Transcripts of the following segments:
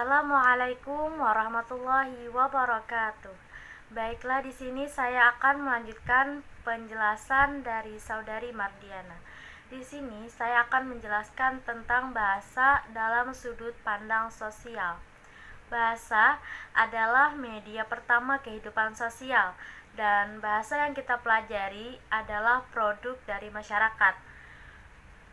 Assalamualaikum warahmatullahi wabarakatuh. Baiklah, di sini saya akan melanjutkan penjelasan dari Saudari Mardiana. Di sini saya akan menjelaskan tentang bahasa dalam sudut pandang sosial. Bahasa adalah media pertama kehidupan sosial, dan bahasa yang kita pelajari adalah produk dari masyarakat.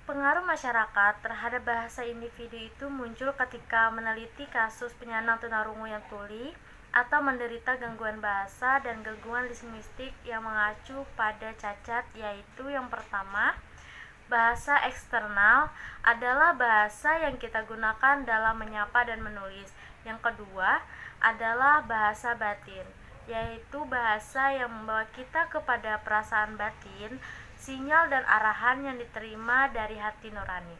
Pengaruh masyarakat terhadap bahasa individu itu muncul ketika meneliti kasus penyandang tunarungu yang tuli atau menderita gangguan bahasa dan gangguan linguistik yang mengacu pada cacat, yaitu yang pertama, bahasa eksternal adalah bahasa yang kita gunakan dalam menyapa dan menulis. Yang kedua adalah bahasa batin, yaitu bahasa yang membawa kita kepada perasaan batin, sinyal dan arahan yang diterima dari hati nurani.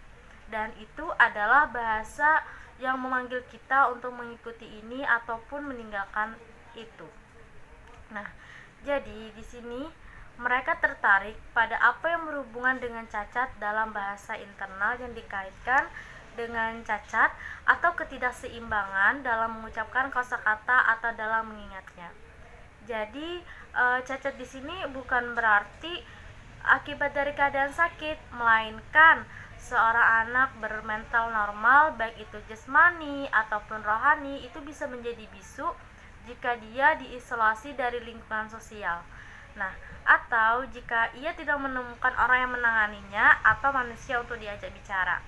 Dan itu adalah bahasa yang memanggil kita untuk mengikuti ini ataupun meninggalkan itu. Nah, jadi di sini mereka tertarik pada apa yang berhubungan dengan cacat dalam bahasa internal yang dikaitkan dengan cacat atau ketidakseimbangan dalam mengucapkan kosakata atau dalam mengingatnya. Jadi cacat di sini bukan berarti akibat dari keadaan sakit, melainkan seorang anak bermental normal, baik itu jasmani ataupun rohani, itu bisa menjadi bisu jika dia diisolasi dari lingkungan sosial. Nah, atau jika ia tidak menemukan orang yang menanganinya atau manusia untuk diajak bicara.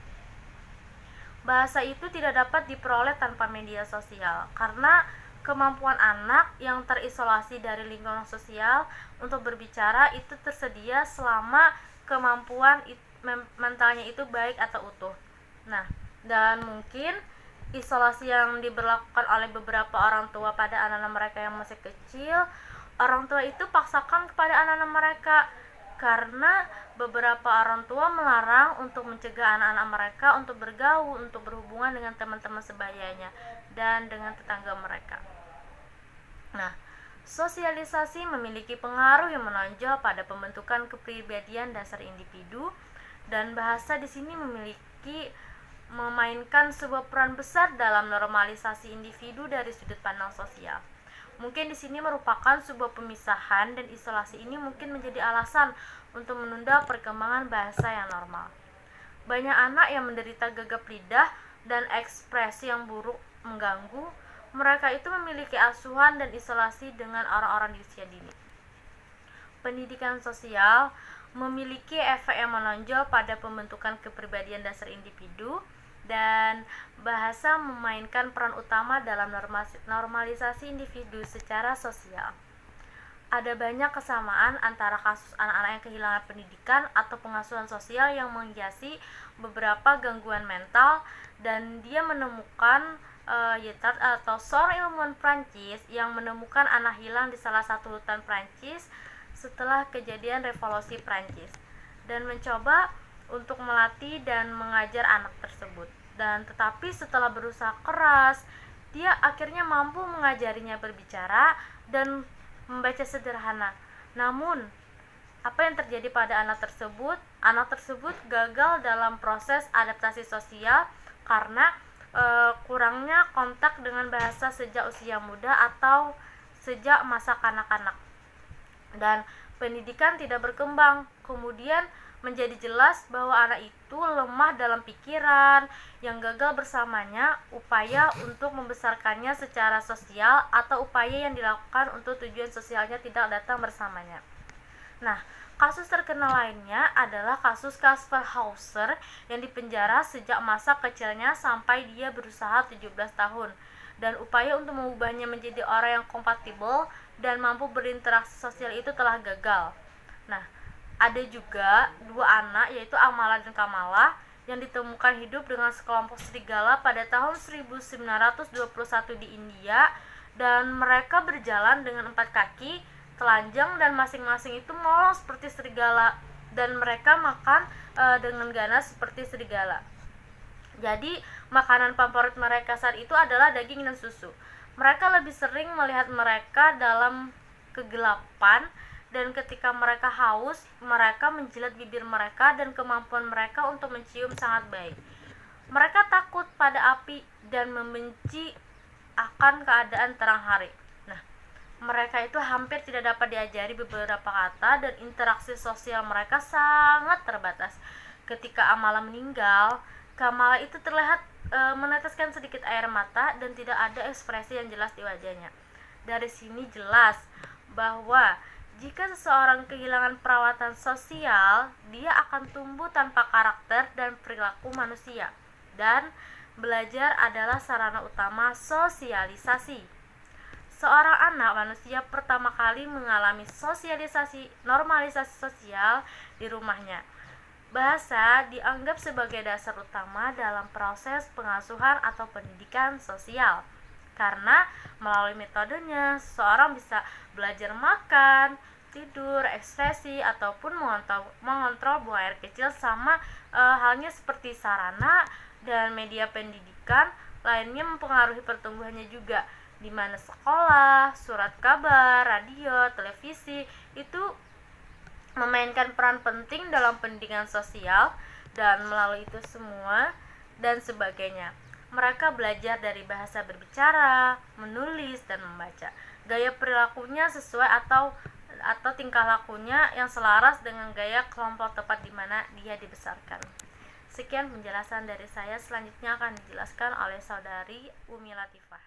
Bahasa itu tidak dapat diperoleh tanpa media sosial, karena kemampuan anak yang terisolasi dari lingkungan sosial untuk berbicara itu tersedia selama kemampuan mentalnya itu baik atau utuh. Nah, dan mungkin isolasi yang diberlakukan oleh beberapa orang tua pada anak-anak mereka yang masih kecil, orang tua itu paksakan kepada anak-anak mereka karena beberapa orang tua melarang untuk mencegah anak-anak mereka untuk bergaul, untuk berhubungan dengan teman-teman sebayanya dan dengan tetangga mereka. Nah, sosialisasi memiliki pengaruh yang menonjol pada pembentukan kepribadian dasar individu, dan bahasa di sini memainkan sebuah peran besar dalam normalisasi individu dari sudut pandang sosial. Mungkin di sini merupakan sebuah pemisahan, dan isolasi ini mungkin menjadi alasan untuk menunda perkembangan bahasa yang normal. Banyak anak yang menderita gagap lidah dan ekspresi yang buruk mengganggu. Mereka itu memiliki asuhan dan isolasi dengan orang-orang di usia dini. Pendidikan sosial memiliki efek yang menonjol pada pembentukan kepribadian dasar individu, dan bahasa memainkan peran utama dalam normalisasi individu secara sosial. Ada banyak kesamaan antara kasus anak-anak yang kehilangan pendidikan atau pengasuhan sosial yang menghiasi beberapa gangguan mental, dan dia menemukan Yeatard atau seorang ilmuwan Prancis yang menemukan anak hilang di salah satu hutan Prancis setelah kejadian revolusi Prancis, dan mencoba untuk melatih dan mengajar anak tersebut. Dan tetapi setelah berusaha keras, dia akhirnya mampu mengajarinya berbicara dan membaca sederhana. Namun, apa yang terjadi pada anak tersebut? Anak tersebut gagal dalam proses adaptasi sosial karena kurangnya kontak dengan bahasa sejak usia muda atau sejak masa kanak-kanak, dan pendidikan tidak berkembang. Kemudian menjadi jelas bahwa anak itu lemah dalam pikiran, yang gagal bersamanya upaya untuk membesarkannya secara sosial atau upaya yang dilakukan untuk tujuan sosialnya tidak datang bersamanya. Nah, kasus terkenal lainnya adalah kasus Kaspar Hauser yang dipenjara sejak masa kecilnya sampai dia berusaha 17 tahun, dan upaya untuk mengubahnya menjadi orang yang kompatibel dan mampu berinteraksi sosial itu telah gagal. Nah, ada juga dua anak, yaitu Amala dan Kamala, yang ditemukan hidup dengan sekelompok serigala pada tahun 1921 di India, dan mereka berjalan dengan 4 kaki telanjang, dan masing-masing itu molor seperti serigala, dan mereka makan dengan ganas seperti serigala. Jadi makanan favorit mereka saat itu adalah daging dan susu. Mereka lebih sering melihat mereka dalam kegelapan, dan ketika mereka haus, mereka menjilat bibir mereka, dan kemampuan mereka untuk mencium sangat baik. Mereka takut pada api dan membenci akan keadaan terang hari. Nah, mereka itu hampir tidak dapat diajari beberapa kata dan interaksi sosial mereka sangat terbatas. Ketika Amala meninggal, Kamala itu terlihat meneteskan sedikit air mata dan tidak ada ekspresi yang jelas di wajahnya. Dari sini jelas bahwa jika seseorang kehilangan perawatan sosial, dia akan tumbuh tanpa karakter dan perilaku manusia. Dan belajar adalah sarana utama sosialisasi. Seorang anak manusia pertama kali mengalami normalisasi sosial di rumahnya. Bahasa dianggap sebagai dasar utama dalam proses pengasuhan atau pendidikan sosial. Karena melalui metodenya, seseorang bisa belajar makan, tidur, ekspresi, ataupun mengontrol buang air kecil, sama halnya seperti sarana dan media pendidikan lainnya mempengaruhi pertumbuhannya juga, di mana sekolah, surat kabar, radio, televisi itu memainkan peran penting dalam pendidikan sosial. Dan melalui itu semua dan sebagainya, mereka belajar dari bahasa berbicara, menulis, dan membaca. Gaya perilakunya sesuai atau tingkah lakunya yang selaras dengan gaya kelompok tempat di mana dia dibesarkan. Sekian penjelasan dari saya. Selanjutnya akan dijelaskan oleh saudari Umi Latifah.